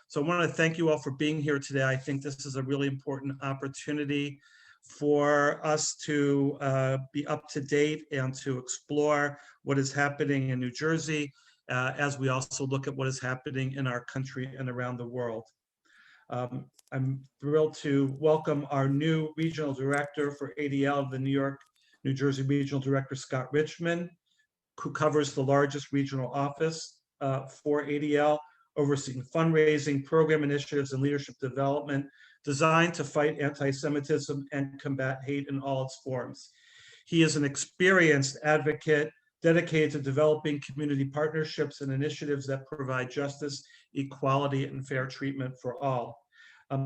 So I want to thank you all for being here today. I think this is a really important opportunity for us to be up to date and to explore what is happening in New Jersey, as we also look at what is happening in our country and around the world. I'm thrilled to welcome our new regional director for ADL, the New Jersey Regional Director, Scott Richman, who covers the largest regional office for ADL, overseeing fundraising, program initiatives, and leadership development designed to fight anti-Semitism and combat hate in all its forms. He is an experienced advocate dedicated to developing community partnerships and initiatives that provide justice, equality, and fair treatment for all.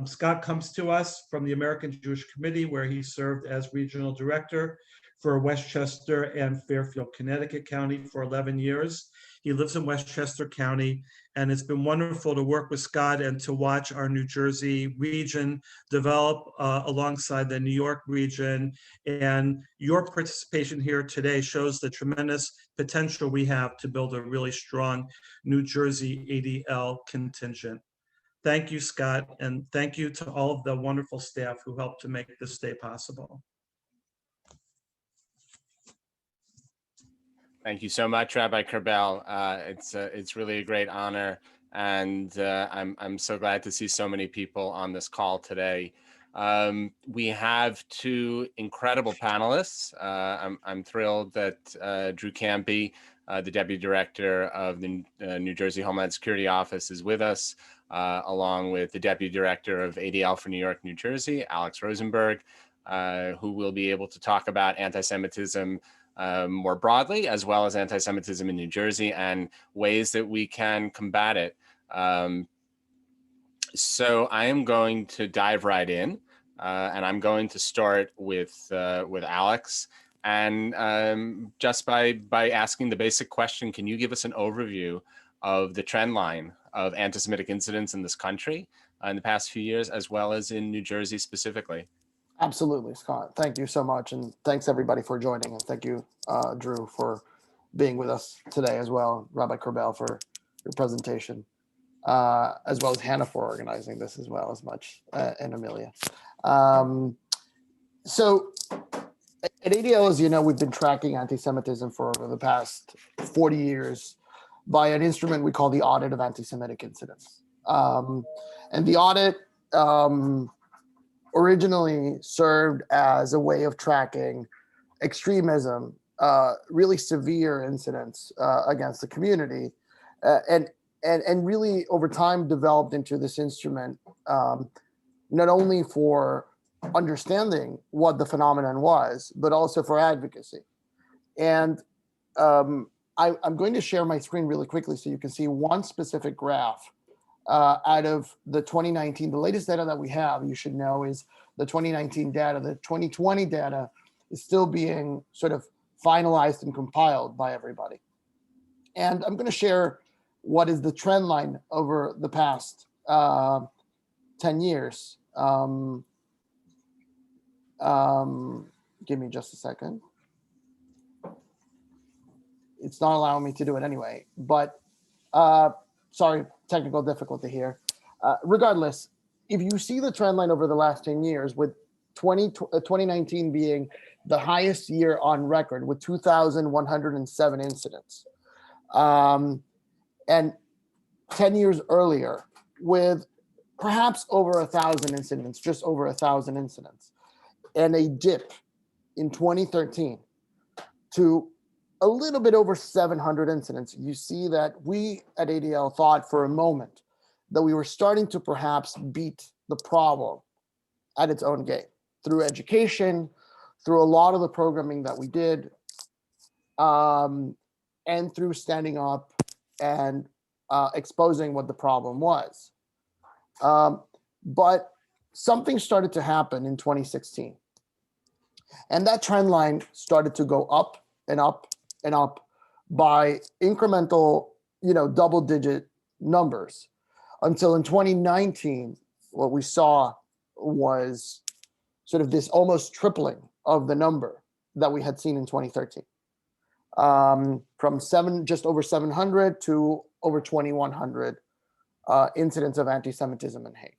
Scott comes to us from the American Jewish Committee, where he served as regional director for Westchester and Fairfield, Connecticut County for 11 years. He lives in Westchester County, and it's been wonderful to work with Scott and to watch our New Jersey region develop alongside the New York region. And your participation here today shows the tremendous potential we have to build a really strong New Jersey ADL contingent. Thank you, Scott, and thank you to all of the wonderful staff who helped to make this day possible. Thank you so much, Rabbi Kerbel. It's really a great honor, and I'm so glad to see so many people on this call today. We have two incredible panelists. I'm thrilled that Drew Campi, the Deputy Director of the New Jersey Homeland Security Office, is with us, along with the Deputy Director of ADL for New York, New Jersey, Alex Rosemberg, who will be able to talk about anti-Semitism more broadly, as well as anti-Semitism in New Jersey and ways that we can combat it. So I am going to dive right in, and I'm going to start with Alex, and just by asking the basic question: can you give us an overview of the trend line of anti-Semitic incidents in this country in the past few years, as well as in New Jersey specifically? Absolutely, Scott. Thank you so much. And thanks everybody for joining. And thank you, Drew, for being with us today as well. Rabbi Kerbel for your presentation, as well as Hannah for organizing this as well as much, and Amelia. So at ADL, as you know, we've been tracking anti-Semitism for the past 40 years by an instrument we call the Audit of Anti-Semitic Incidents. And the audit originally served as a way of tracking extremism, really severe incidents against the community, and really over time developed into this instrument, not only for understanding what the phenomenon was, but also for advocacy. And I'm going to share my screen really quickly so you can see one specific graph out of the 2019, the latest data that we have, you should know, is the 2019 data. The 2020 data is still being sort of finalized and compiled by everybody. And I'm going to share what is the trend line over the past 10 years. Give me just a second. It's not allowing me to do it anyway, but sorry, technical difficulty here. Regardless, if you see the trend line over the last 10 years, with 2019 being the highest year on record with 2,107 incidents, and 10 years earlier with perhaps over 1,000 incidents, just over 1,000 incidents, and a dip in 2013 to a little bit over 700 incidents, you see that we at ADL thought for a moment that we were starting to perhaps beat the problem at its own game through education, through a lot of the programming that we did, and through standing up and exposing what the problem was. But something started to happen in 2016. And that trend line started to go up and up and up by incremental, double-digit numbers, until in 2019, what we saw was sort of this almost tripling of the number that we had seen in 2013, from just over 700 to over 2,100 incidents of anti-Semitism and hate.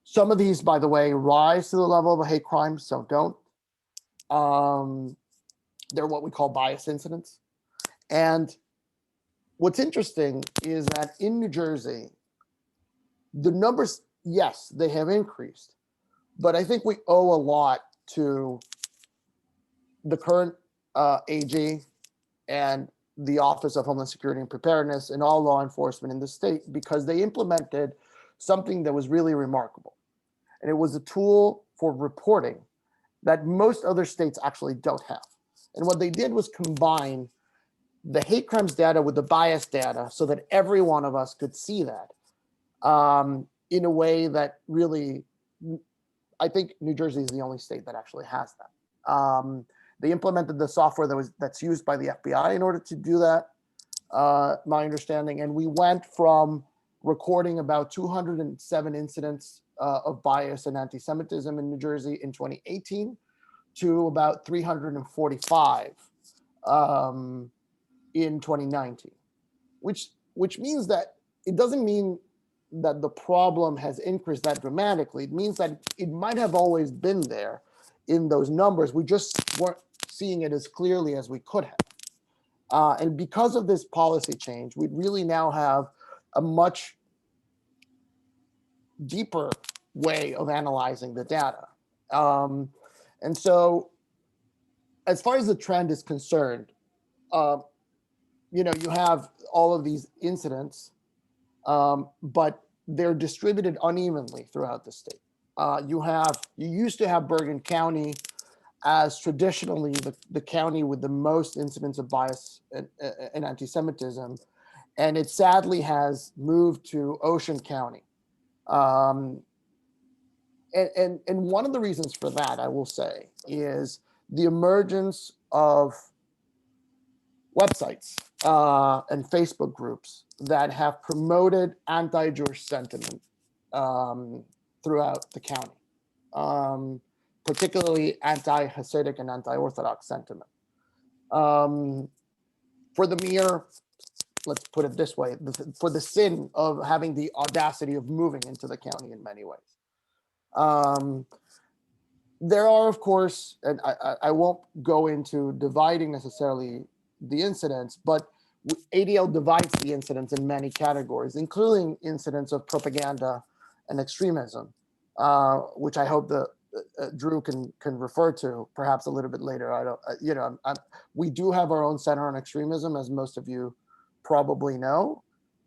Some of these, by the way, rise to the level of a hate crime, some don't. They're what we call bias incidents. And what's interesting is that in New Jersey, the numbers, yes, they have increased, but I think we owe a lot to the current AG and the Office of Homeland Security and Preparedness and all law enforcement in the state, because they implemented something that was really remarkable. And it was a tool for reporting that most other states actually don't have. And what they did was combine the hate crimes data with the bias data so that every one of us could see that in a way that really, I think New Jersey is the only state that actually has that. They implemented the software that's used by the FBI in order to do that, my understanding. And we went from recording about 207 incidents of bias and anti-Semitism in New Jersey in 2018 to about 345 in 2019, which means that it doesn't mean that the problem has increased that dramatically. It means that it might have always been there in those numbers. We just weren't seeing it as clearly as we could have. And because of this policy change, we really now have a much deeper way of analyzing the data. And so as far as the trend is concerned, you have all of these incidents, but they're distributed unevenly throughout the state. You used to have Bergen County as traditionally the county with the most incidents of bias and anti-Semitism, and it sadly has moved to Ocean County. And one of the reasons for that, I will say, is the emergence of websites and Facebook groups that have promoted anti-Jewish sentiment throughout the county, particularly anti-Hasidic and anti-Orthodox sentiment. For the mere, let's put it this way, for the sin of having the audacity of moving into the county in many ways. There are, of course, and I won't go into dividing necessarily the incidents, but ADL divides the incidents in many categories, including incidents of propaganda and extremism, which I hope Drew can refer to perhaps a little bit later. We do have our own Center on Extremism, as most of you probably know,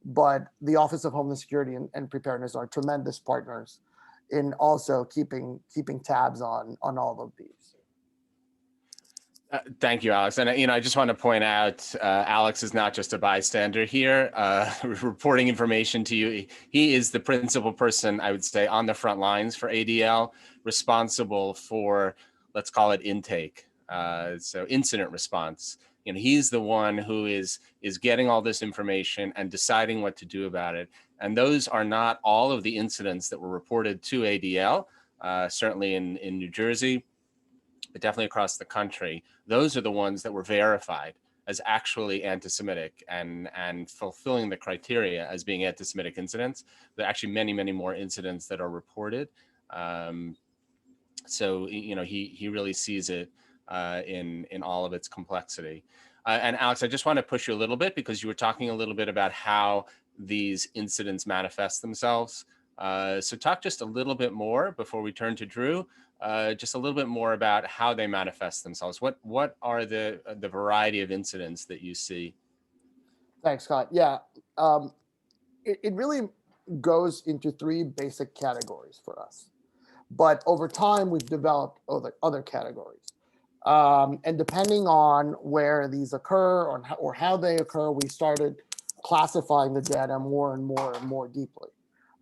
but the Office of Homeland Security and Preparedness are tremendous partners in also keeping tabs on all of these. Thank you, Alex. And I just want to point out, Alex is not just a bystander here, reporting information to you. He is the principal person, I would say, on the front lines for ADL, responsible for, let's call it intake, so incident response. He's the one who is getting all this information and deciding what to do about it. And those are not all of the incidents that were reported to ADL, certainly in New Jersey, but definitely across the country. Those are the ones that were verified as actually anti-Semitic and fulfilling the criteria as being anti-Semitic incidents. There are actually many, many more incidents that are reported. So he really sees it in all of its complexity. And Alex, I just want to push you a little bit because you were talking a little bit about how these incidents manifest themselves. So talk just a little bit more before we turn to Drew. Just a little bit more about how they manifest themselves. What are the variety of incidents that you see? Thanks, Scott. Yeah, it really goes into three basic categories for us. But over time, we've developed other categories. And depending on where these occur or how they occur, we started classifying the data more and more and more deeply.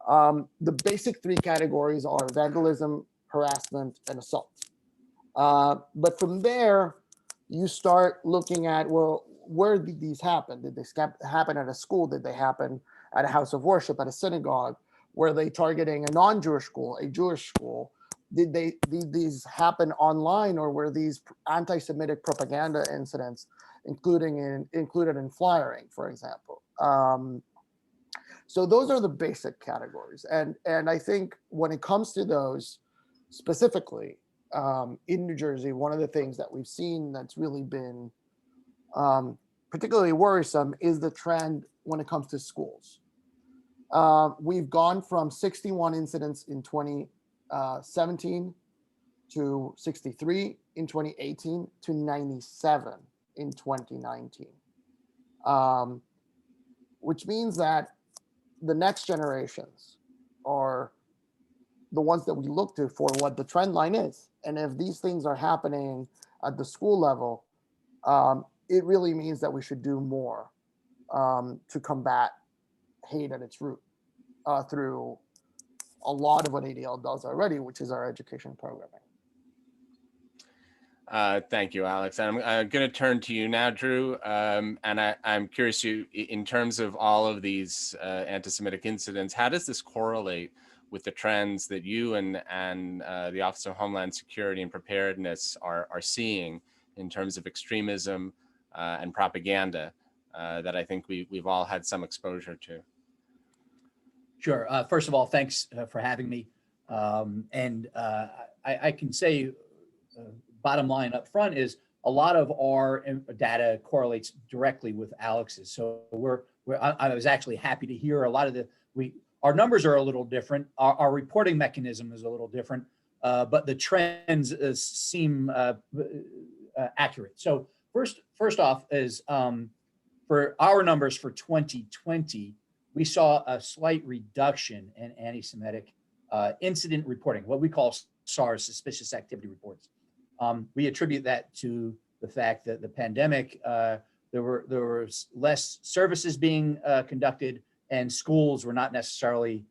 The basic three categories are vandalism, harassment, and assault. But from there, you start looking at, well, where did these happen? Did they happen at a school? Did they happen at a house of worship, at a synagogue? Were they targeting a non-Jewish school, a Jewish school? Did these happen online, or were these anti-Semitic propaganda incidents included in flyering, for example? So those are the basic categories. And I think when it comes to those specifically in New Jersey, one of the things that we've seen that's really been particularly worrisome is the trend when it comes to schools. We've gone from 61 incidents in 2017 to 63 in 2018 to 97 in 2019, which means that the next generations are the ones that we look to for what the trend line is. And if these things are happening at the school level, it really means that we should do more to combat hate at its root through a lot of what ADL does already, which is our education programming. Thank you, Alex. I'm going to turn to you now, Drew. And I'm curious, in terms of all of these anti-Semitic incidents, how does this correlate with the trends that you and the Office of Homeland Security and Preparedness are seeing in terms of extremism and propaganda that I think we've all had some exposure to? Sure. First of all, thanks for having me. I can say, bottom line up front is a lot of our data correlates directly with Alex's. So I was actually happy to hear a lot of our numbers are a little different. Our reporting mechanism is a little different, but the trends seem accurate. So first off is for our numbers for 2020, we saw a slight reduction in anti-Semitic incident reporting, what we call SARS, suspicious activity reports. We attribute that to the fact that the pandemic, there was less services being conducted, and schools were not necessarily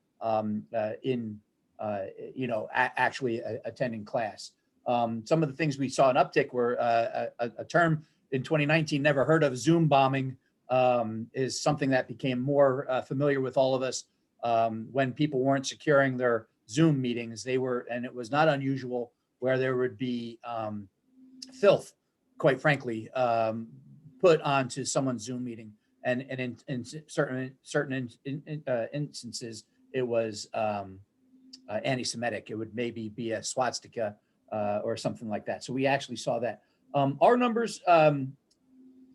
actually attending class. Some of the things we saw an uptick were a term in 2019 never heard of, Zoom bombing, is something that became more familiar with all of us when people weren't securing their Zoom meetings. And it was not unusual where there would be filth, quite frankly, put onto someone's Zoom meeting. And in certain instances, it was anti-Semitic. It would maybe be a swastika or something like that. So we actually saw that. Our numbers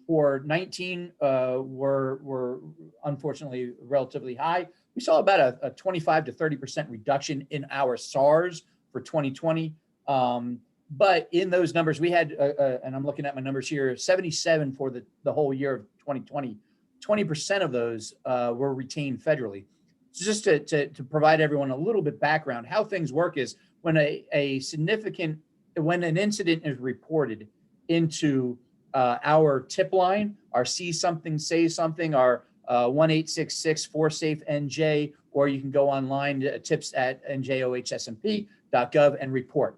for 19 were unfortunately relatively high. We saw about a 25 to 30% reduction in our SARS for 2020. But in those numbers, we had, and I'm looking at my numbers here, 77 for the whole year of 2020. 20% of those were retained federally. So just to provide everyone a little bit background, how things work is when when an incident is reported into our tip line, our see something, say something, our 1-866-4SAFE-NJ, or you can go online to tips@njohsmp.gov and report.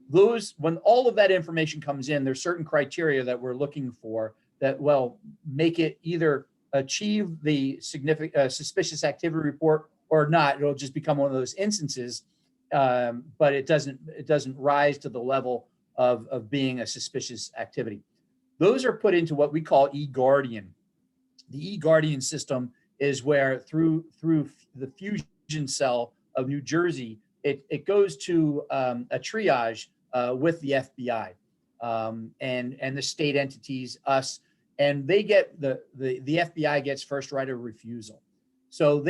When all of that information comes in, there's certain criteria that we're looking for that will make it either achieve the significant suspicious activity report or not. It'll just become one of those instances, but it doesn't rise to the level of being a suspicious activity. Those are put into what we call eGuardian. The eGuardian system is where through the fusion cell of New Jersey, it goes to a triage with the FBI and the state entities, us, and they get the FBI gets first right of refusal. So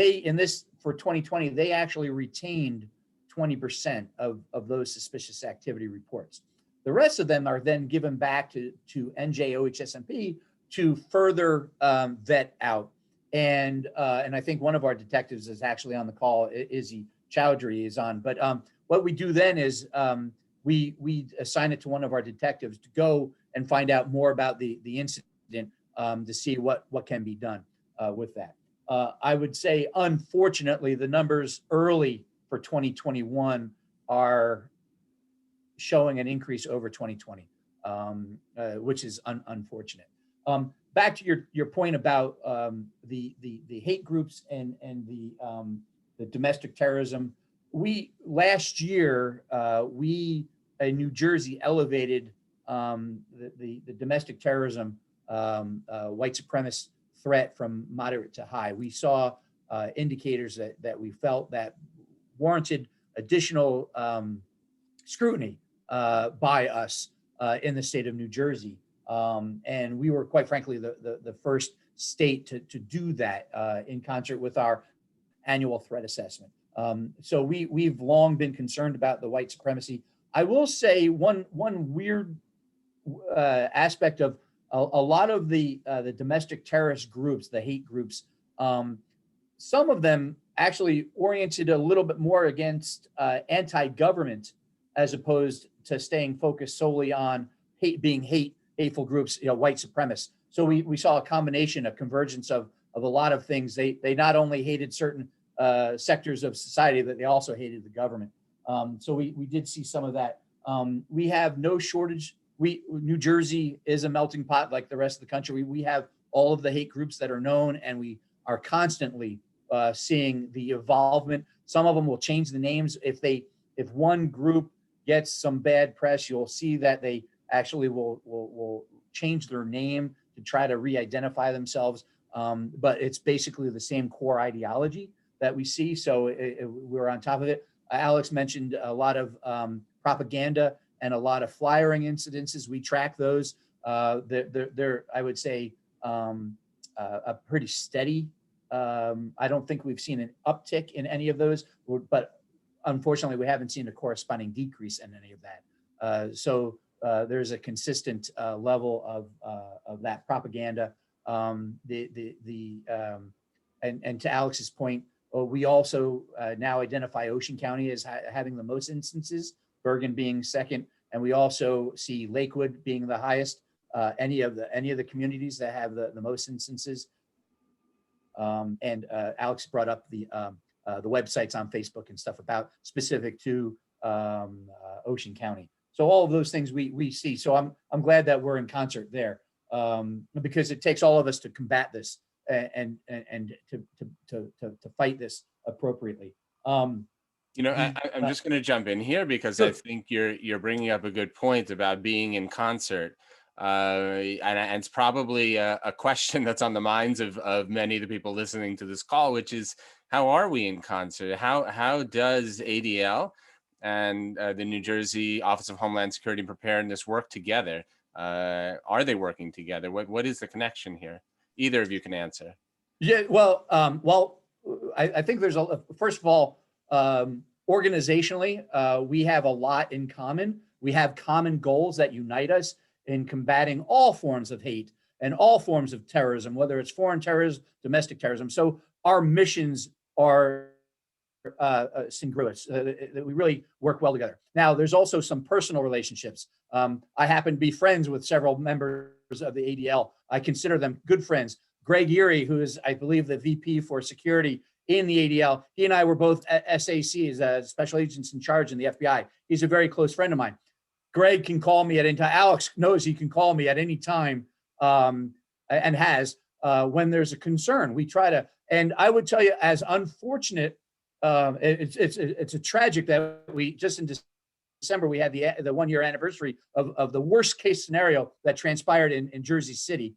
for 2020, they actually retained 20% of those suspicious activity reports. The rest of them are then given back to NJOHSMP to further vet out. And I think one of our detectives is actually on the call, Izzy Chowdhury is on. But what we do then is we assign it to one of our detectives to go and find out more about the incident to see what can be done with that. I would say, unfortunately, the numbers early for 2021 are showing an increase over 2020, which is unfortunate. Back to your point about the hate groups and the domestic terrorism. Last year in New Jersey elevated the domestic terrorism white supremacist threat from moderate to high. We saw indicators that we felt that warranted additional scrutiny by us in the state of New Jersey. And we were, quite frankly, the first state to do that in concert with our annual threat assessment. So we've long been concerned about the white supremacy. I will say one weird aspect of a lot of the domestic terrorist groups, the hate groups, some of them actually oriented a little bit more against anti-government as opposed to staying focused solely on hateful groups, white supremacists. So we saw a combination, a convergence of a lot of things. They not only hated certain sectors of society, but they also hated the government. So we did see some of that. We have no shortage. New Jersey is a melting pot like the rest of the country. We have all of the hate groups that are known, and we are constantly seeing the evolvement. Some of them will change the names. If one group gets some bad press, you'll see that they actually will change their name to try to re-identify themselves. But it's basically the same core ideology that we see. So we're on top of it. Alex mentioned a lot of propaganda and a lot of flyering incidences. We track those. They're I would say, a pretty steady. I don't think we've seen an uptick in any of those, but unfortunately, we haven't seen a corresponding decrease in any of that. So there's a consistent level of that propaganda. And to Alex's point, we also now identify Ocean County as having the most instances, Bergen being second, and we also see Lakewood being the highest. Any of the communities that have the most instances. And Alex brought up the websites on Facebook and stuff about specific to Ocean County. So all of those things we see. So I'm glad that we're in concert there, because it takes all of us to combat this and to fight this appropriatly. I'm just going to jump in here because sure. I think you're bringing up a good point about being in concert. And it's probably a question that's on the minds of many of the people listening to this call, which is, how are we in concert? How does ADL and the New Jersey Office of Homeland Security and Preparedness work together? Are they working together? What is the connection here? Either of you can answer. Yeah, well, I think there's first of all, organizationally, we have a lot in common. We have common goals that unite us in combating all forms of hate and all forms of terrorism, whether it's foreign terrorism, domestic terrorism. So our missions are syncongruous. We really work well together. Now, there's also some personal relationships. I happen to be friends with several members of the ADL. I consider them good friends. Greg Erie, who is, I believe, the VP for security in the ADL, he and I were both SACs, special agents in charge in the FBI. He's a very close friend of mine. Greg can call me at any time. Alex knows he can call me at any time, and has, when there's a concern. We try to, and I would tell you, as unfortunate, it's a tragic that we just in December we had the 1 year anniversary of the worst case scenario that transpired in Jersey City.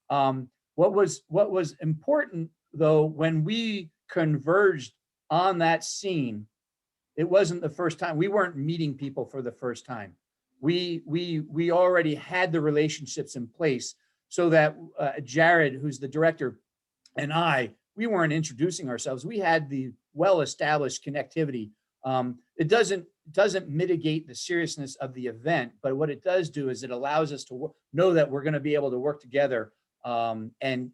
What was important though, when we converged on that scene, it wasn't the first time. We weren't meeting people for the first time. We already had the relationships in place so that Jared, who's the director, and we weren't introducing ourselves. We had the well-established connectivity. It doesn't mitigate the seriousness of the event, but what it does do is it allows us to know that we're going to be able to work together and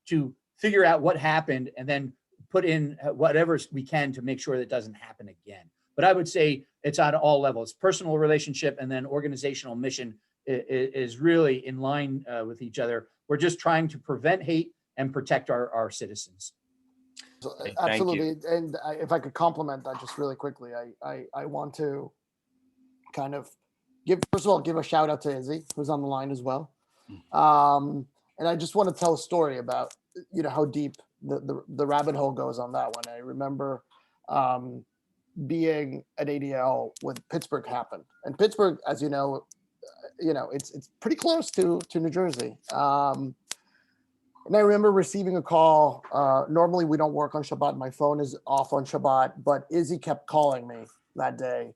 to figure out what happened and then put in whatever we can to make sure that it doesn't happen again. But I would say it's on all levels. Personal relationship and then organizational mission is really in line with each other. We're just trying to prevent hate and protect our citizens. Absolutely. And if I could compliment that just really quickly, I want to kind of give a shout out to Izzy, who's on the line as well. And I just want to tell a story about, how deep the rabbit hole goes on that one. I remember being at ADL when Pittsburgh happened. And Pittsburgh, as you know, it's pretty close to New Jersey. And I remember receiving a call. Normally we don't work on Shabbat. My phone is off on Shabbat, but Izzy kept calling me that day.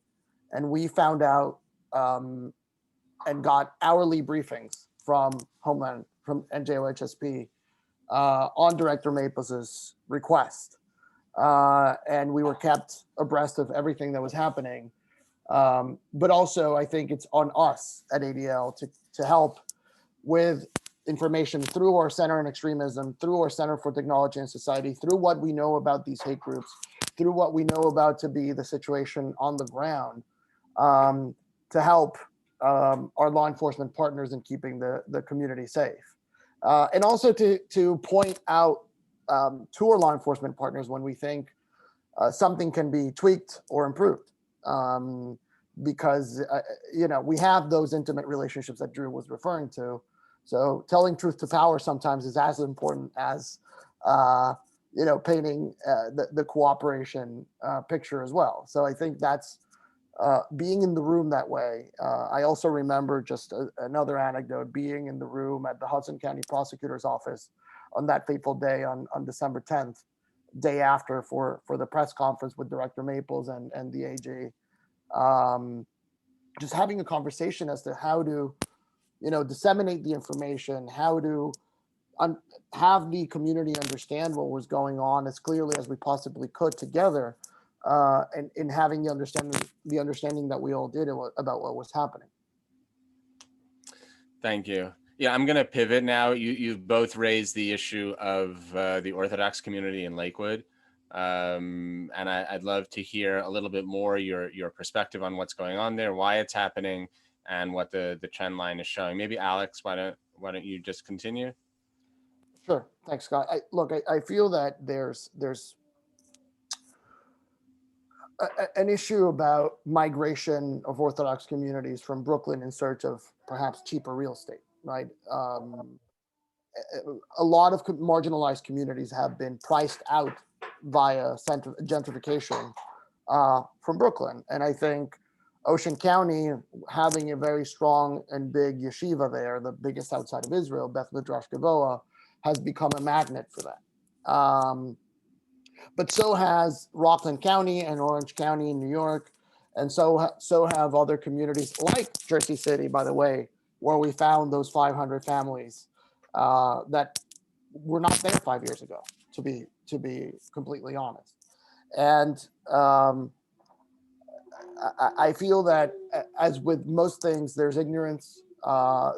And we found out and got hourly briefings from Homeland, from NJOHSP on Director Maples's request. And we were kept abreast of everything that was happening. But also I think it's on us at ADL to help with information through our Center on Extremism, through our Center for Technology and Society, through what we know about these hate groups, through what we know about to be the situation on the ground, to help our law enforcement partners in keeping the community safe. And also to point out to our law enforcement partners when we think something can be tweaked or improved. Because, we have those intimate relationships that Drew was referring to. So telling truth to power sometimes is as important as, painting the cooperation picture as well. So I think that's being in the room that way. I also remember just another anecdote, being in the room at the Hudson County Prosecutor's Office on that fateful day on December 10th, day after for the press conference with Director Maples and the AG. Just having a conversation as to how to, disseminate the information, how to have the community understand what was going on as clearly as we possibly could together, and in having the understanding that we all did about what was happening. Thank you. Yeah, I'm going to pivot now. You've both raised the issue of the Orthodox community in Lakewood. And I'd love to hear a little bit more your perspective on what's going on there, why it's happening, and what the trend line is showing. Maybe Alex, why don't you just continue? Sure, thanks, Scott. I feel that there's an issue about migration of Orthodox communities from Brooklyn in search of perhaps cheaper real estate, right? A lot of marginalized communities have been priced out via gentrification from Brooklyn. And I think Ocean County, having a very strong and big yeshiva there, the biggest outside of Israel, Beth Midrash Gavoa, has become a magnet for that. But so has Rockland County and Orange County in New York. And so have other communities like Jersey City, by the way, where we found those 500 families that were not there 5 years ago, to be completely honest. And I feel that, as with most things, there's ignorance,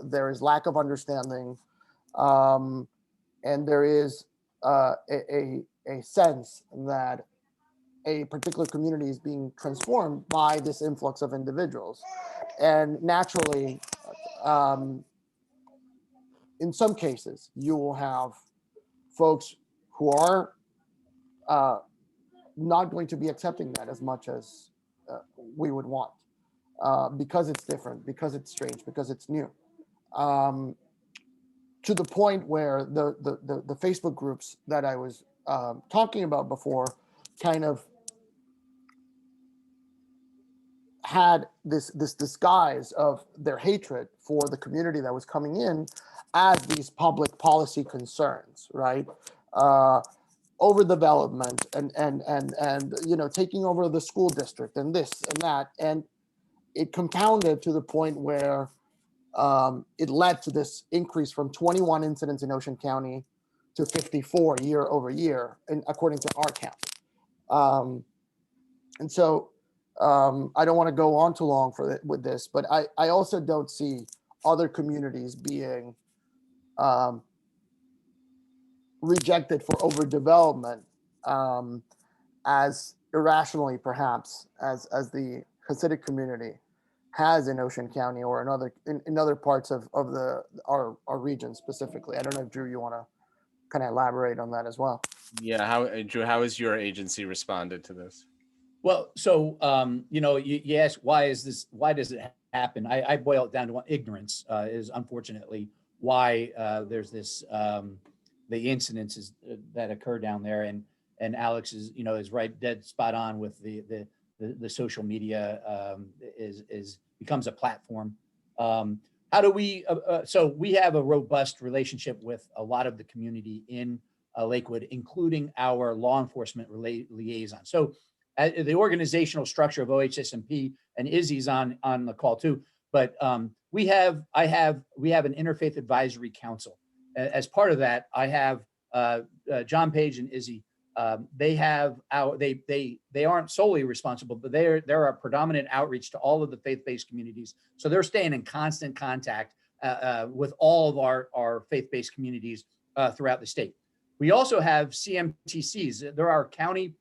there is lack of understanding, and there is a sense that a particular community is being transformed by this influx of individuals. And naturally, in some cases, you will have folks who are not going to be accepting that as much as we would want, because it's different, because it's strange, because it's new. To the point where the Facebook groups that I was talking about before kind of had this disguise of their hatred for the community that was coming in as these public policy concerns, right? Overdevelopment and taking over the school district and this and that, and it compounded to the point where it led to this increase from 21 incidents in Ocean County to 54 year over year, and according to our count. And so I don't want to go on too long with this, but I also don't see other communities being rejected for overdevelopment as irrationally, perhaps, as the Hasidic community has in Ocean County or in other parts of our region specifically. I don't know if, Drew, you want to kind of elaborate on that as well. Yeah, Drew, how has your agency responded to this? Well, so you ask why does it happen? I boil it down to ignorance is unfortunately why there's this the incidences that occur down there, and Alex is right, dead spot on with the social media becomes a platform How do we, so we have a robust relationship with a lot of the community in Lakewood, including our law enforcement liaison. So the organizational structure of OHSMP, and Izzy's on the call too, but we have an interfaith advisory council. As part of that, I have John Page and Izzy. They aren't solely responsible, but they're a predominant outreach to all of the faith-based communities. So they're staying in constant contact with all of our faith-based communities throughout the state. We also have CMTCs. There are county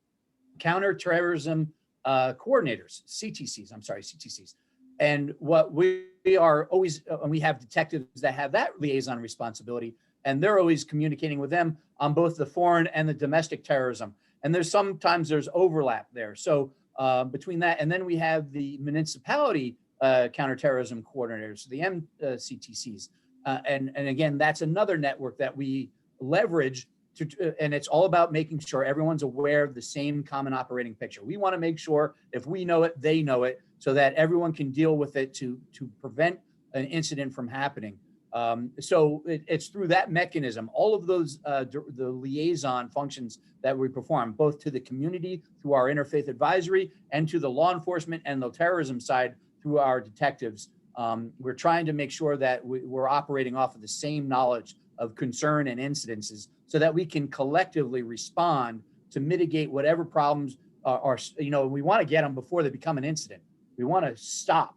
counterterrorism coordinators, CTCs. And what we are always, and we have detectives that have that liaison responsibility, and they're always communicating with them on both the foreign and the domestic terrorism. And sometimes there's overlap there. So between that, and then we have the municipality counterterrorism coordinators, the MCTCs. And again, that's another network that we leverage and it's all about making sure everyone's aware of the same common operating picture. We want to make sure if we know it, they know it, so that everyone can deal with it to prevent an incident from happening. So it's through that mechanism, all of those, the liaison functions that we perform, both to the community through our interfaith advisory and to the law enforcement and the terrorism side through our detectives. We're trying to make sure that we're operating off of the same knowledge of concern and incidences so that we can collectively respond to mitigate whatever problems are, we want to get them before they become an incident. We want to stop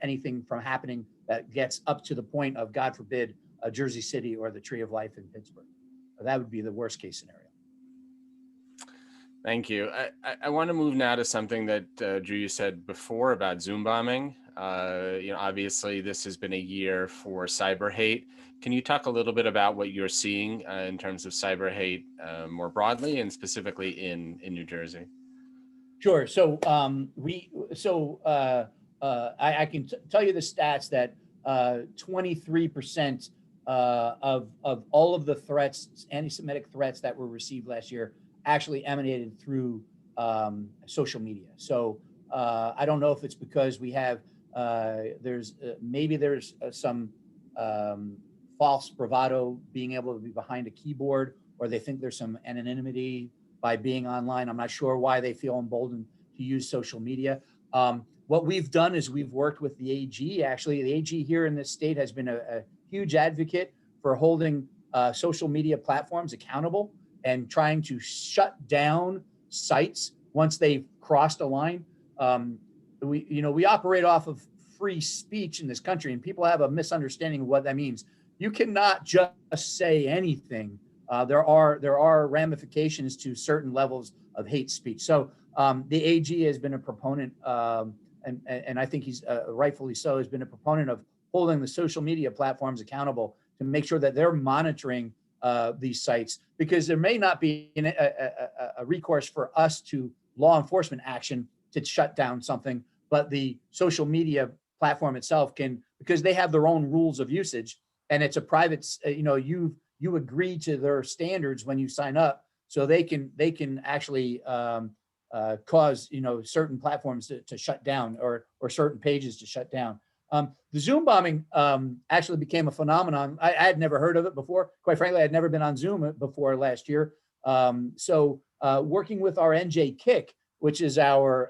anything from happening that gets up to the point of, God forbid, Jersey City or the Tree of Life in Pittsburgh. That would be the worst case scenario. Thank you. I want to move now to something that Drew, you said before about Zoom bombing. Obviously this has been a year for cyber hate. Can you talk a little bit about what you're seeing in terms of cyber hate more broadly and specifically in New Jersey? Sure. So I can tell you the stats that 23% of all of the threats, anti-Semitic threats that were received last year actually emanated through social media. So I don't know if it's because we have, there's some false bravado being able to be behind a keyboard, or they think there's some anonymity by being online. I'm not sure why they feel emboldened to use social media. What we've done is we've worked with the AG. Actually, the AG here in this state has been a huge advocate for holding social media platforms accountable and trying to shut down sites once they've crossed a line. We operate off of free speech in this country, and people have a misunderstanding of what that means. You cannot just say anything. There are ramifications to certain levels of hate speech. So the AG has been a proponent, and I think he's rightfully so, has been a proponent of holding the social media platforms accountable to make sure that they're monitoring these sites, because there may not be a recourse for us to law enforcement action to shut down something, but the social media platform itself can, because they have their own rules of usage, and it's a private, you agree to their standards when you sign up, so they can actually cause certain platforms to shut down, or certain pages to shut down. The Zoom bombing actually became a phenomenon. I had never heard of it before. Quite frankly, I'd never been on Zoom before last year. So working with our NJ KIC, which is our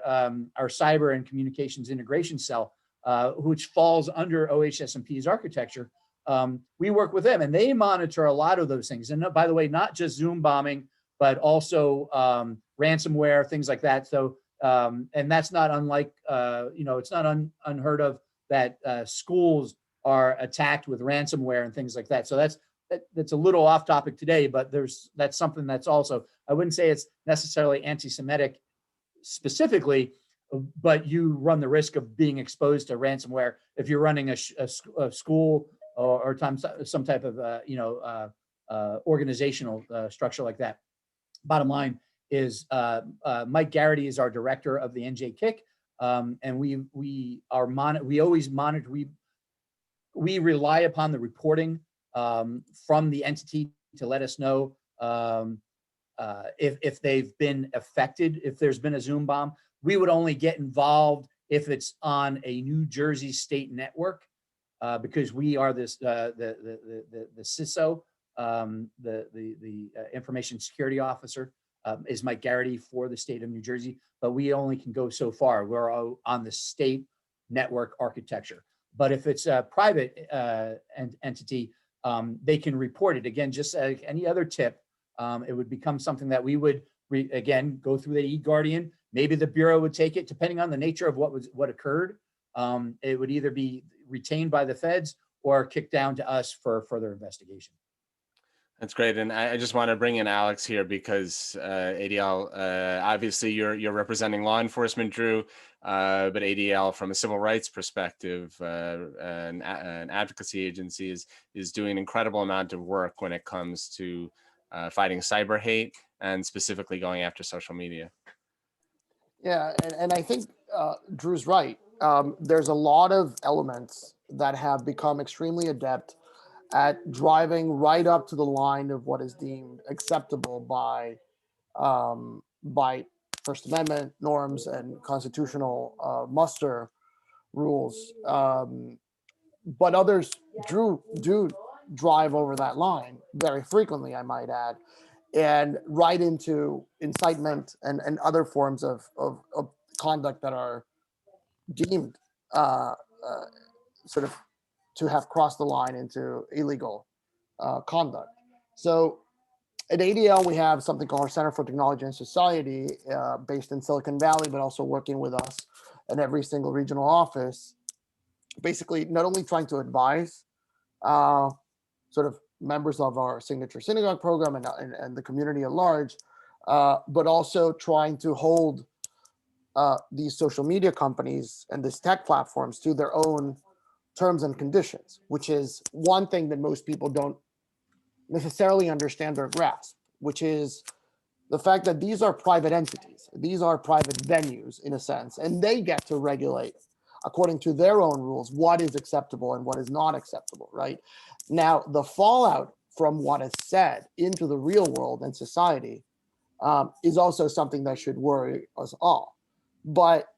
cyber and communications integration cell, which falls under OHSMP's architecture, we work with them, and they monitor a lot of those things. And by the way, not just Zoom bombing, but also ransomware, things like that. So, and that's not unlike, it's not unheard of that schools are attacked with ransomware and things like that. So that's a little off topic today, but that's something that's also, I wouldn't say it's necessarily anti-Semitic specifically, but you run the risk of being exposed to ransomware if you're running a school or some type of organizational structure like that. Bottom line is Mike Garrity is our director of the NJ KIC, and we always monitor. We rely upon the reporting from the entity to let us know if they've been affected, if there's been a Zoom bomb. We would only get involved if it's on a New Jersey state network, because we are this the CISO, the Information Security Officer, is Mike Garrity for the state of New Jersey, but we only can go so far. We're on the state network architecture. But if it's a private entity, they can report it. Again, just like any other tip, it would become something that we would, again, go through the eGuardian. Maybe the Bureau would take it, depending on the nature of what occurred. It would either be retained by the feds or kicked down to us for further investigation. That's great. And I just want to bring in Alex here because ADL, obviously you're representing law enforcement, Drew, but ADL from a civil rights perspective, an advocacy agency is doing an incredible amount of work when it comes to fighting cyber hate and specifically going after social media. Yeah, and I think Drew's right. There's a lot of elements that have become extremely adept at driving right up to the line of what is deemed acceptable by First Amendment norms and constitutional muster rules. But others do drive over that line very frequently, I might add, and right into incitement and other forms of conduct that are deemed sort of to have crossed the line into illegal conduct. So at ADL, we have something called our Center for Technology and Society, based in Silicon Valley, but also working with us in every single regional office, basically not only trying to advise sort of members of our signature synagogue program and the community at large, but also trying to hold these social media companies and these tech platforms to their own terms and conditions, which is one thing that most people don't necessarily understand or grasp, which is the fact that these are private entities. These are private venues in a sense, and they get to regulate according to their own rules what is acceptable and what is not acceptable, right? Now, the fallout from what is said into the real world and society is also something that should worry us all. But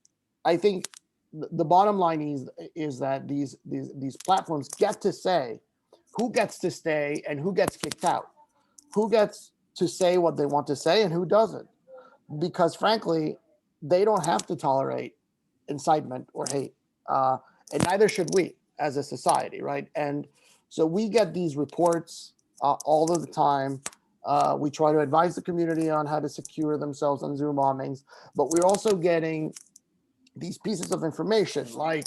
I think the bottom line is that these platforms get to say who gets to stay and who gets kicked out, who gets to say what they want to say and who doesn't, because frankly, they don't have to tolerate incitement or hate, and neither should we as a society, right? And so we get these reports all of the time. We try to advise the community on how to secure themselves on Zoom bombings, but we're also getting these pieces of information like,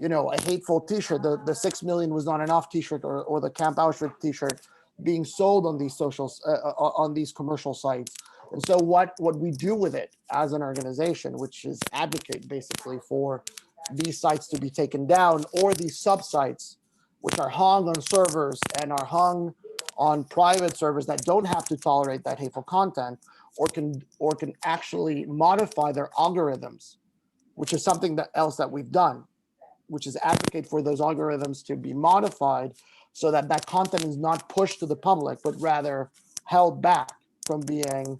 a hateful t-shirt, the 6 million was not enough t-shirt, or the Camp Auschwitz t-shirt being sold on these socials, on these commercial sites. And so what we do with it as an organization, which is advocate basically for these sites to be taken down, or these sub-sites, which are hung on servers and are hung on private servers that don't have to tolerate that hateful content, or can actually modify their algorithms, which is something else that we've done, which is advocate for those algorithms to be modified so that that content is not pushed to the public, but rather held back from being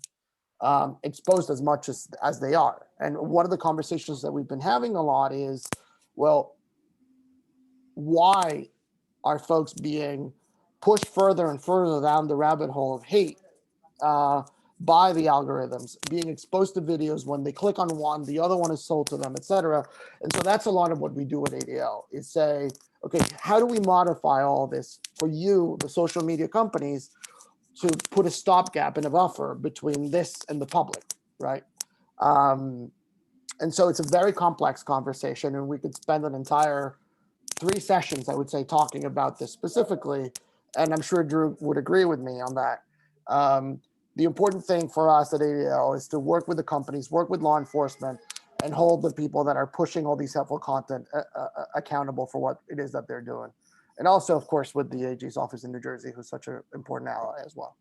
exposed as much as they are. And one of the conversations that we've been having a lot is, well, why are folks being pushed further and further down the rabbit hole of hate by the algorithms, being exposed to videos when they click on one, the other one is sold to them, et cetera. And so that's a lot of what we do at ADL, is say, okay, how do we modify all this for you, the social media companies, to put a stopgap and a buffer between this and the public, right? And so it's a very complex conversation, and we could spend an entire 3 sessions, I would say, talking about this specifically. And I'm sure Drew would agree with me on that. The important thing for us at ADL is to work with the companies, work with law enforcement, and hold the people that are pushing all these helpful content accountable for what it is that they're doing. And also, of course, with the AG's office in New Jersey, who's such an important ally as well.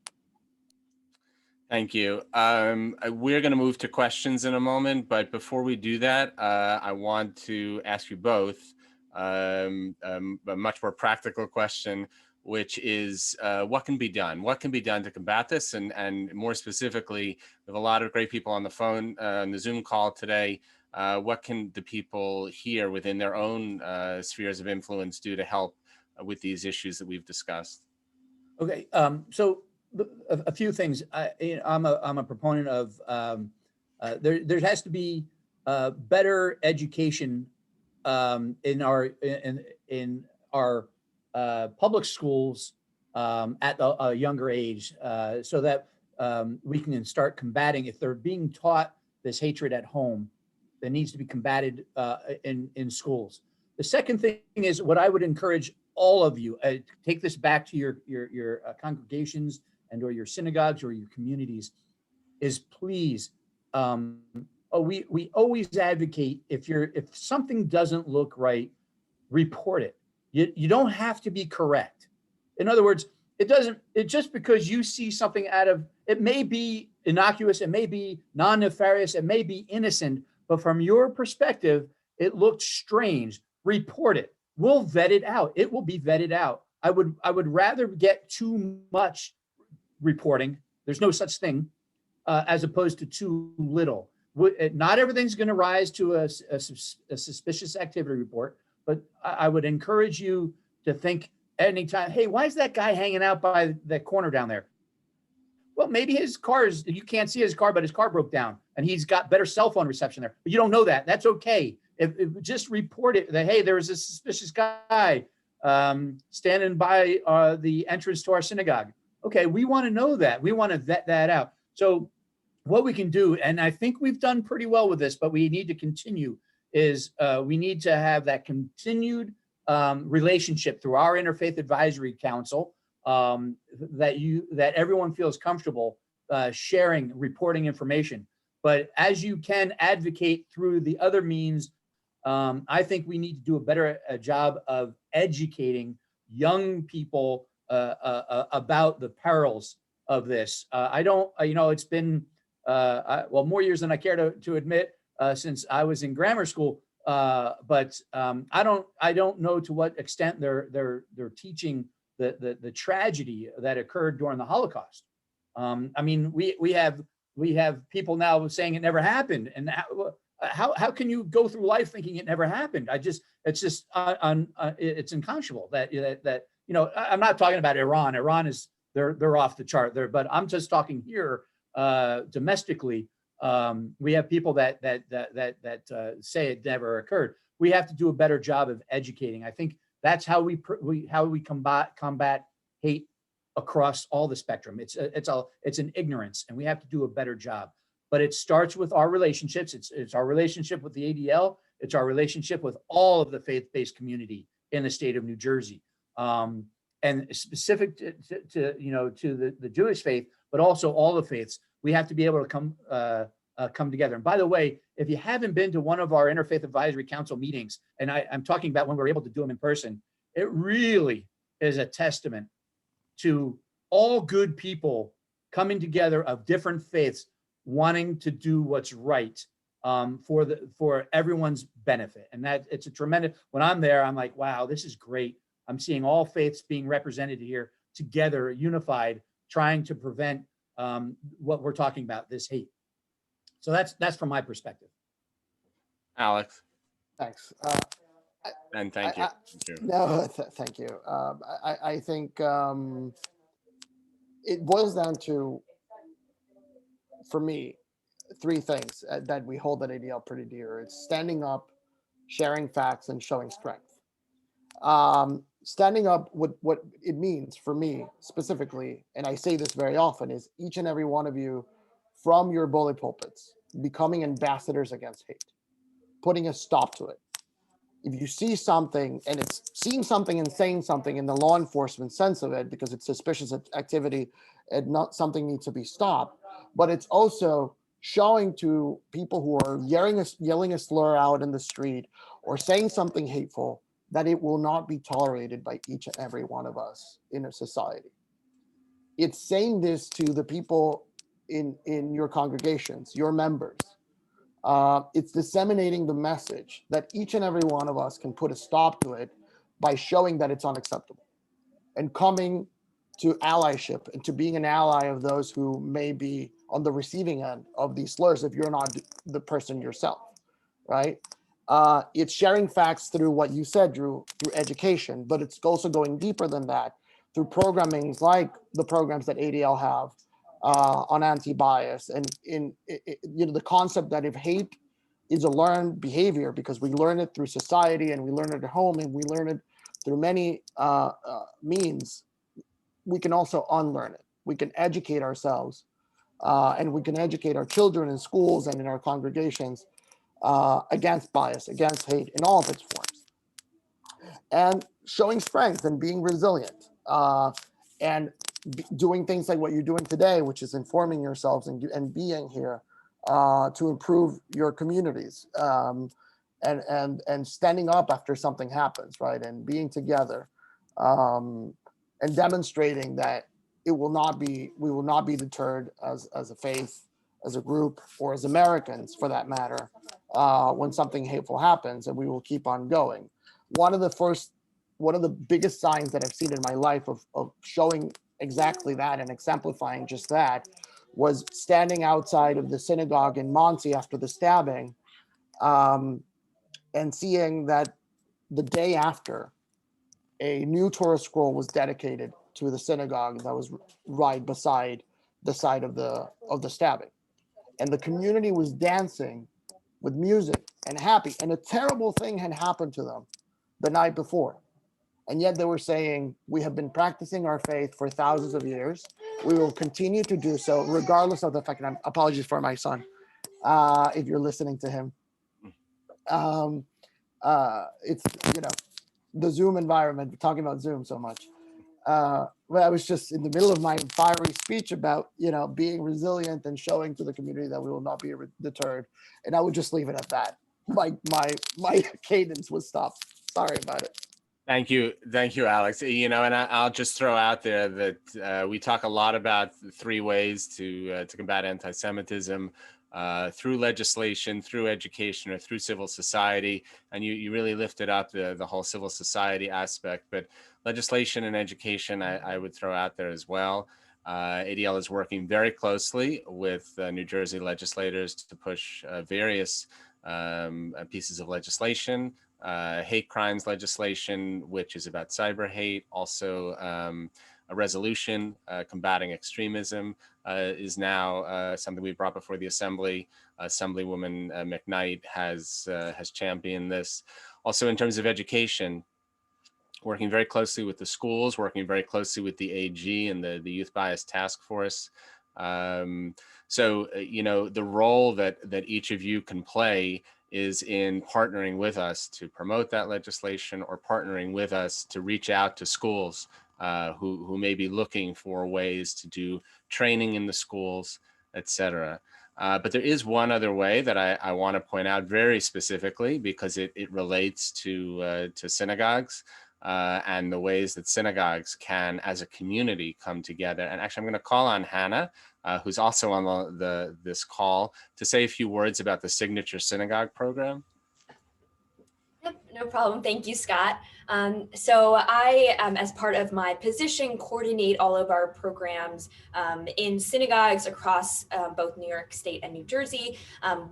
Thank you. We're going to move to questions in a moment, but before we do that, I want to ask you both a much more practical question, which is what can be done? What can be done to combat this? And more specifically, we have a lot of great people on the phone, on the Zoom call today. What can the people here within their own spheres of influence do to help with these issues that we've discussed? Okay, so a few things. I'm a proponent of there has to be better education in our public schools at a younger age, so that we can start combating, if they're being taught this hatred at home, that needs to be combated in schools. The second thing is what I would encourage all of you, take this back to your congregations and or your synagogues or your communities, is please, we always advocate, if something doesn't look right, report it. You don't have to be correct. In other words, just because you see something it may be innocuous, it may be non-nefarious, it may be innocent, but from your perspective, it looked strange. Report it. We'll vet it out. It will be vetted out. I would rather get too much reporting. There's no such thing as opposed to too little. Not everything's going to rise to a suspicious activity report, but I would encourage you to think anytime, hey, why is that guy hanging out by the corner down there? Well, maybe you can't see his car, but his car broke down and he's got better cell phone reception there. But you don't know that. That's okay. If just report it that, hey, there was a suspicious guy standing by the entrance to our synagogue. Okay, we want to know that. We want to vet that out. So what we can do, and I think we've done pretty well with this, but we need to continue, is we need to have that continued relationship through our Interfaith Advisory Council, that everyone feels comfortable sharing, reporting information. But as you can advocate through the other means, I think we need to do a better job of educating young people about the perils of this. It's been more years than I care to admit since I was in grammar school. But I don't know to what extent they're teaching the tragedy that occurred during the Holocaust. We have people now saying it never happened, and how can you go through life thinking it never happened? It's unconscionable that I'm not talking about Iran. Iran is they're off the chart there, but I'm just talking here domestically. We have people that say it never occurred. We have to do a better job of educating. I think that's how we combat hate across all the spectrum. It's an ignorance, and we have to do a better job. But it starts with our relationships. It's our relationship with the ADL. It's our relationship with all of the faith-based community in the state of New Jersey, and specific to the Jewish faith, but also all the faiths. We have to be able to come together. And by the way, if you haven't been to one of our Interfaith Advisory Council meetings, and I'm talking about when we're able to do them in person, it really is a testament to all good people coming together of different faiths, wanting to do what's right for everyone's benefit. And that it's a tremendous, when I'm there, I'm like, wow, this is great. I'm seeing all faiths being represented here together, unified, trying to prevent what we're talking about, this hate. So that's from my perspective. Alex. Thanks. And thank you. Thank you. I think it boils down to, for me, three things that we hold at ADL pretty dear. It's standing up, sharing facts, and showing strength. Standing up, what it means for me specifically, and I say this very often, is each and every one of you from your bully pulpits becoming ambassadors against hate, putting a stop to it. If you see something, and it's seeing something and saying something in the law enforcement sense of it, because it's suspicious activity and not something needs to be stopped, but it's also showing to people who are yelling a slur out in the street or saying something hateful that it will not be tolerated by each and every one of us in a society. It's saying this to the people in your congregations, your members. It's disseminating the message that each and every one of us can put a stop to it by showing that it's unacceptable and coming to allyship and to being an ally of those who may be on the receiving end of these slurs if you're not the person yourself, right? It's sharing facts through what you said, Drew, through education, but it's also going deeper than that through programming like the programs that ADL have on anti-bias, and the concept that if hate is a learned behavior, because we learn it through society and we learn it at home and we learn it through many means, we can also unlearn it. We can educate ourselves and we can educate our children in schools and in our congregations against bias, against hate in all of its forms, and showing strength and being resilient and doing things like what you're doing today, which is informing yourselves and being here to improve your communities and standing up after something happens, right? And being together and demonstrating that we will not be deterred as a faith, as a group, or as Americans for that matter, when something hateful happens, and we will keep on going. One of the biggest signs that I've seen in my life of showing exactly that and exemplifying just that was standing outside of the synagogue in Monty after the stabbing and seeing that the day after, a new Torah scroll was dedicated to the synagogue that was right beside the site of the stabbing. And the community was dancing with music and happy. And a terrible thing had happened to them the night before. And yet they were saying, we have been practicing our faith for thousands of years. We will continue to do so, regardless of the fact, and apologies for my son, if you're listening to him. It's, the Zoom environment, we're talking about Zoom so much. But I was just in the middle of my fiery speech about, being resilient and showing to the community that we will not be deterred. And I would just leave it at that. My cadence was stopped. Sorry about it. Thank you, Alex. And I'll just throw out there that we talk a lot about the 3 ways to combat anti-Semitism. Through legislation, through education, or through civil society. And you really lifted up the whole civil society aspect, but legislation and education I would throw out there as well. ADL is working very closely with New Jersey legislators to push various pieces of legislation, hate crimes legislation, which is about cyber hate, also a resolution combating extremism is now something we brought before the Assembly. Assemblywoman McKnight has championed this. Also, in terms of education, working very closely with the schools, working very closely with the AG and the Youth Bias Task Force. So, the role that each of you can play is in partnering with us to promote that legislation, or partnering with us to reach out to schools who may be looking for ways to do training in the schools, etc. But there is one other way that I want to point out very specifically, because it relates to synagogues and the ways that synagogues can, as a community, come together. And actually, I'm going to call on Hannah, who's also on this call, to say a few words about the Signature Synagogue program. Yep, no problem. Thank you, Scott. So I, as part of my position, coordinate all of our programs in synagogues across both New York State and New Jersey.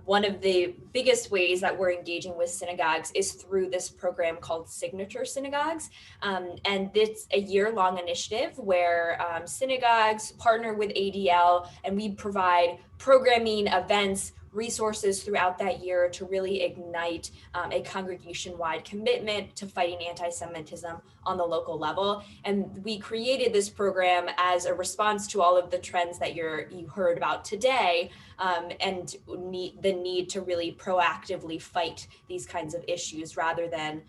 One of the biggest ways that we're engaging with synagogues is through this program called Signature Synagogues. And it's a year-long initiative where synagogues partner with ADL, and we provide programming, events, resources throughout that year to really ignite a congregation-wide commitment to fighting anti-Semitism on the local level. And we created this program as a response to all of the trends that you heard about today, and the need to really proactively fight these kinds of issues rather than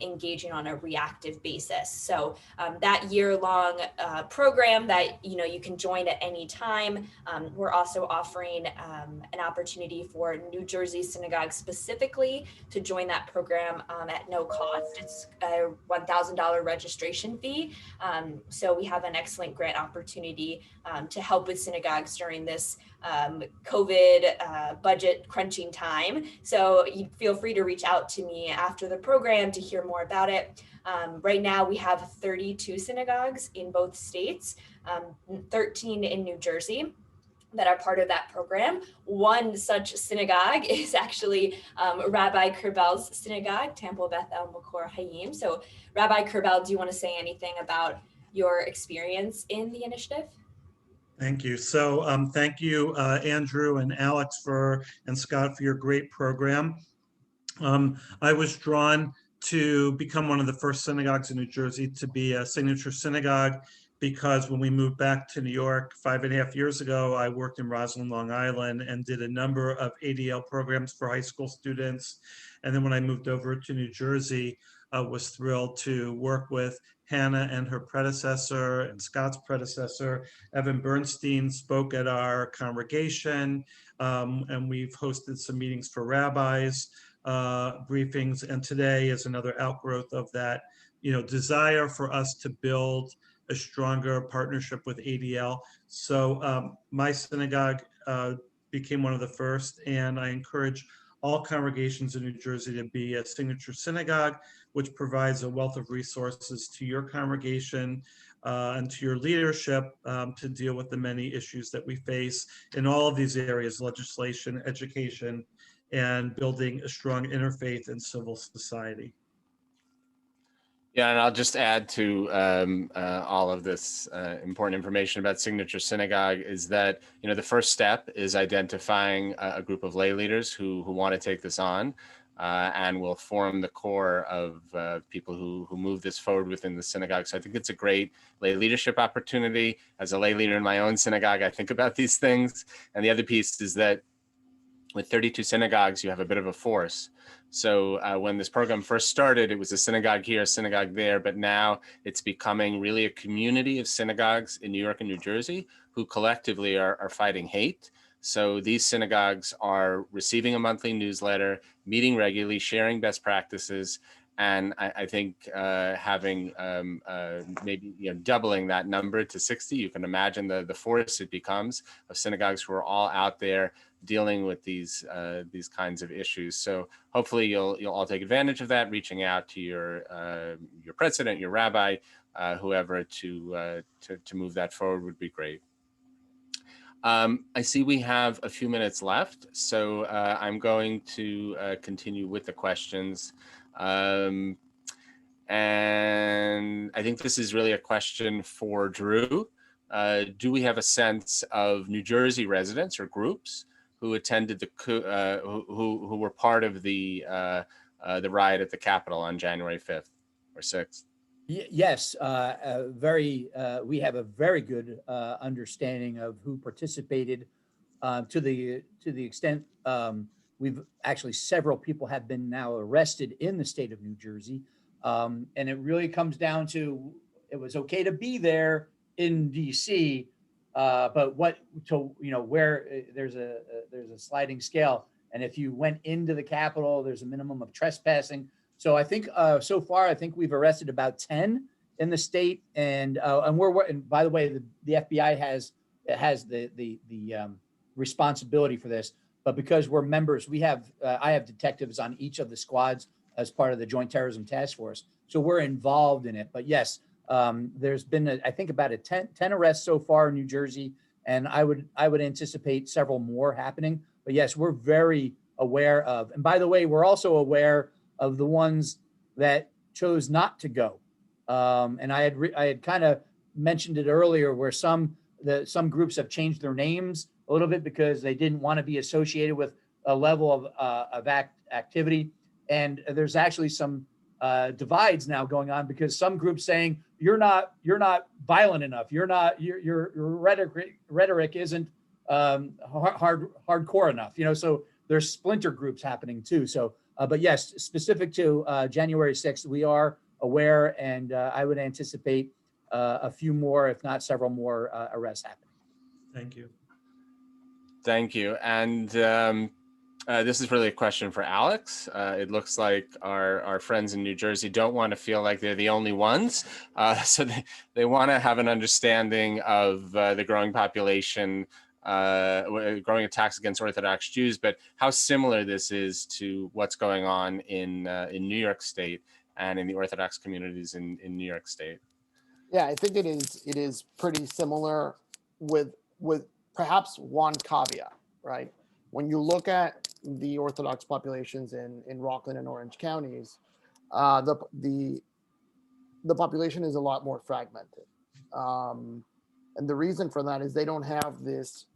engaging on a reactive basis. So that year-long program that you can join at any time. We're also offering an opportunity for New Jersey synagogues specifically to join that program at no cost. It's a $1,000 registration fee. So we have an excellent grant opportunity to help with synagogues during this COVID budget crunching time. So you feel free to reach out to me after the program to hear more about it. Right now we have 32 synagogues in both states, 13 in New Jersey. that are part of that program. One such synagogue is actually Rabbi Kerbel's synagogue, Temple Beth Albacore Hayim. So Rabbi Kerbel, do you want to say anything about your experience in the initiative? Thank you. So thank you, Andrew and Alex and Scott for your great program. I was drawn to become one of the first synagogues in New Jersey to be a signature synagogue, because when we moved back to New York 5.5 years ago, I worked in Roslyn, Long Island, and did a number of ADL programs for high school students. And then when I moved over to New Jersey, I was thrilled to work with Hannah and her predecessor and Scott's predecessor. Evan Bernstein spoke at our congregation, and we've hosted some meetings for rabbis, briefings, and today is another outgrowth of that, desire for us to build a stronger partnership with ADL. So my synagogue became one of the first, and I encourage all congregations in New Jersey to be a signature synagogue, which provides a wealth of resources to your congregation and to your leadership to deal with the many issues that we face in all of these areas: legislation, education, and building a strong interfaith and civil society. Yeah, and I'll just add to all of this important information about Signature Synagogue is that, the first step is identifying a group of lay leaders who want to take this on and will form the core of people who move this forward within the synagogue. So I think it's a great lay leadership opportunity. As a lay leader in my own synagogue, I think about these things. And the other piece is that with 32 synagogues, you have a bit of a force. So when this program first started, it was a synagogue here, a synagogue there, but now it's becoming really a community of synagogues in New York and New Jersey who collectively are fighting hate. So these synagogues are receiving a monthly newsletter, meeting regularly, sharing best practices, and I think having maybe doubling that number to 60, you can imagine the force it becomes of synagogues who are all out there dealing with these kinds of issues. So hopefully you'll all take advantage of that, reaching out to your president, your rabbi, whoever to move that forward would be great. I see we have a few minutes left, so I'm going to continue with the questions. And I think this is really a question for Drew. Do we have a sense of New Jersey residents or groups who attended who were part of the riot at the Capitol on January 5th or 6th? Yes, we have a very good understanding of who participated to the extent we've actually several people have been now arrested in the state of New Jersey. And it really comes down to, it was okay to be there in DC, but where there's a sliding scale. And if you went into the Capitol, there's a minimum of trespassing. So I think so far, I think we've arrested about 10 in the state, and by the way, the FBI has the responsibility for this. But because we're members, I have detectives on each of the squads as part of the Joint Terrorism Task Force, so we're involved in it. But yes, there's been I think about 10 arrests so far in New Jersey, and I would anticipate several more happening. But yes, we're very aware of, and by the way, we're also aware of the ones that chose not to go. And I had kind of mentioned it earlier, where some groups have changed their names a little bit because they didn't want to be associated with a level of activity. And there's actually some divides now going on, because some groups saying you're not violent enough, your rhetoric isn't hardcore enough, so there's splinter groups happening too. So but yes, specific to January 6th, we are aware, and I would anticipate a few more, if not several more arrests happening. Thank you. Thank you. And this is really a question for Alex. It looks like our friends in New Jersey don't want to feel like they're the only ones. So they want to have an understanding of the growing population, growing attacks against Orthodox Jews, but how similar this is to what's going on in New York State and in the Orthodox communities in New York State. Yeah, I think it is pretty similar with perhaps one caveat, right? When you look at the Orthodox populations in Rockland and Orange counties, the population is a lot more fragmented. And the reason for that is they don't have this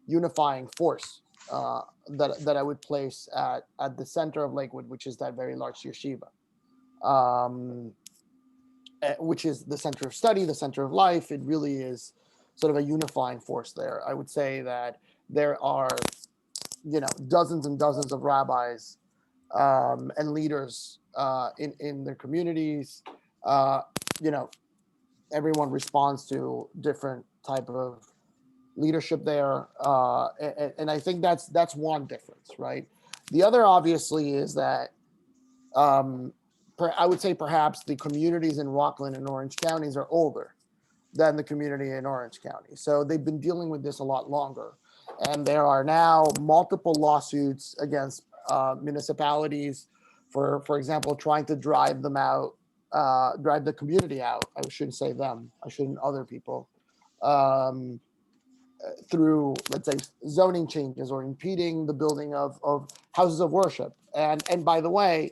unifying force that I would place at the center of Lakewood, which is that very large yeshiva, which is the center of study, the center of life. It really is sort of a unifying force there. I would say that there are, dozens and dozens of rabbis and leaders in their communities. Everyone responds to different type of leadership there, and I think that's one difference, right? The other, obviously, is that I would say perhaps the communities in Rockland and Orange counties are older than the community in Orange County, so they've been dealing with this a lot longer, and there are now multiple lawsuits against municipalities for example, trying to drive them out, drive the community out. I shouldn't say them. I shouldn't other people. Through, let's say, zoning changes or impeding the building of houses of worship. And by the way,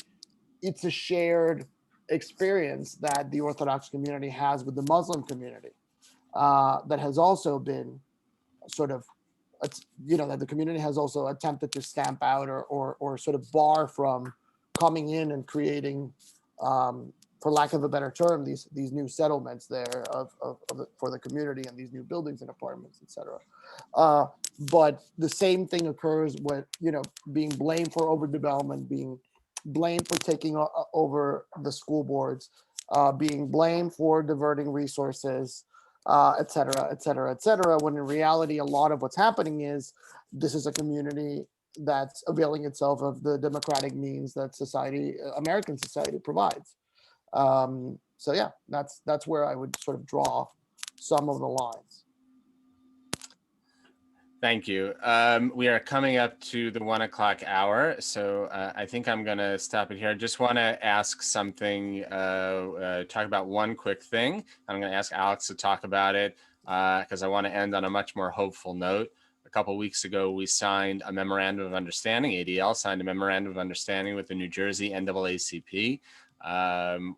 it's a shared experience that the Orthodox community has with the Muslim community that has also been sort of, that the community has also attempted to stamp out or sort of bar from coming in and creating, for lack of a better term, these new settlements there for the community and these new buildings and apartments, etc. But the same thing occurs with, being blamed for overdevelopment, being blamed for taking over the school boards, being blamed for diverting resources, et cetera, et cetera, et cetera, when in reality, a lot of what's happening is this is a community that's availing itself of the democratic means that American society provides. So yeah, that's where I would sort of draw some of the lines. Thank you. We are coming up to the 1 o'clock hour, so I think I'm going to stop it here. I just want to ask something, talk about one quick thing. I'm going to ask Alex to talk about it because I want to end on a much more hopeful note. A couple of weeks ago, we signed a memorandum of understanding. ADL signed a memorandum of understanding with the New Jersey NAACP,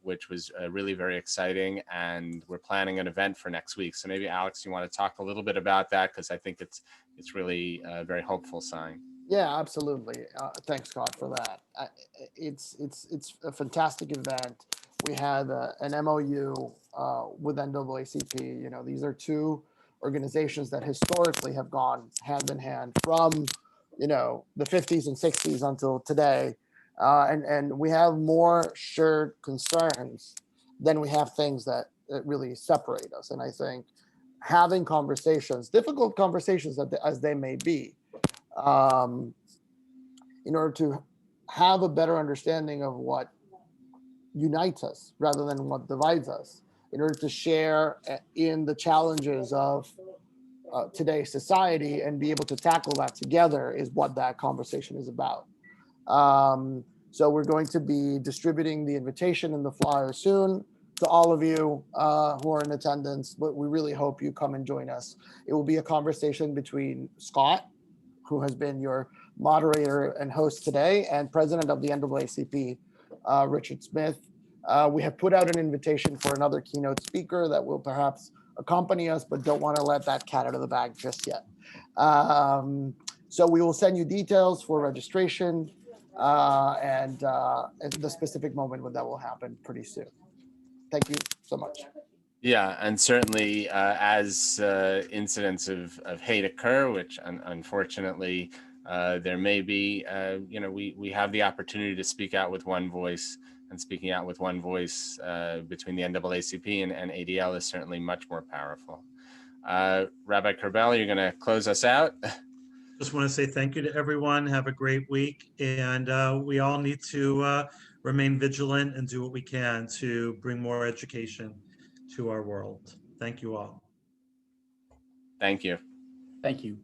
which was really very exciting, and we're planning an event for next week. So maybe Alex, you want to talk a little bit about that, because I think it's really a very hopeful sign. Yeah, absolutely. Thanks, Scott, for that. It's a fantastic event. We had an MOU with NAACP. These are two organizations that historically have gone hand in hand from the 50s and 60s until today. And we have more shared concerns than we have things that really separate us. And I think having conversations, difficult conversations as they may be, in order to have a better understanding of what unites us rather than what divides us, in order to share in the challenges of today's society and be able to tackle that together is what that conversation is about. So we're going to be distributing the invitation and the flyer soon to all of you who are in attendance, but we really hope you come and join us. It will be a conversation between Scott, who has been your moderator and host today, and president of the NAACP, Richard Smith. We have put out an invitation for another keynote speaker that will perhaps accompany us, but don't want to let that cat out of the bag just yet. So we will send you details for registration and the specific moment when that will happen pretty soon. Thank you so much. Yeah, and certainly as incidents of hate occur, which unfortunately there may be, we have the opportunity to speak out with one voice, and speaking out with one voice between the NAACP and ADL is certainly much more powerful. Rabbi Kerbel, you're going to close us out? Just want to say thank you to everyone. Have a great week. And we all need to remain vigilant and do what we can to bring more education to our world. Thank you all. Thank you. Thank you.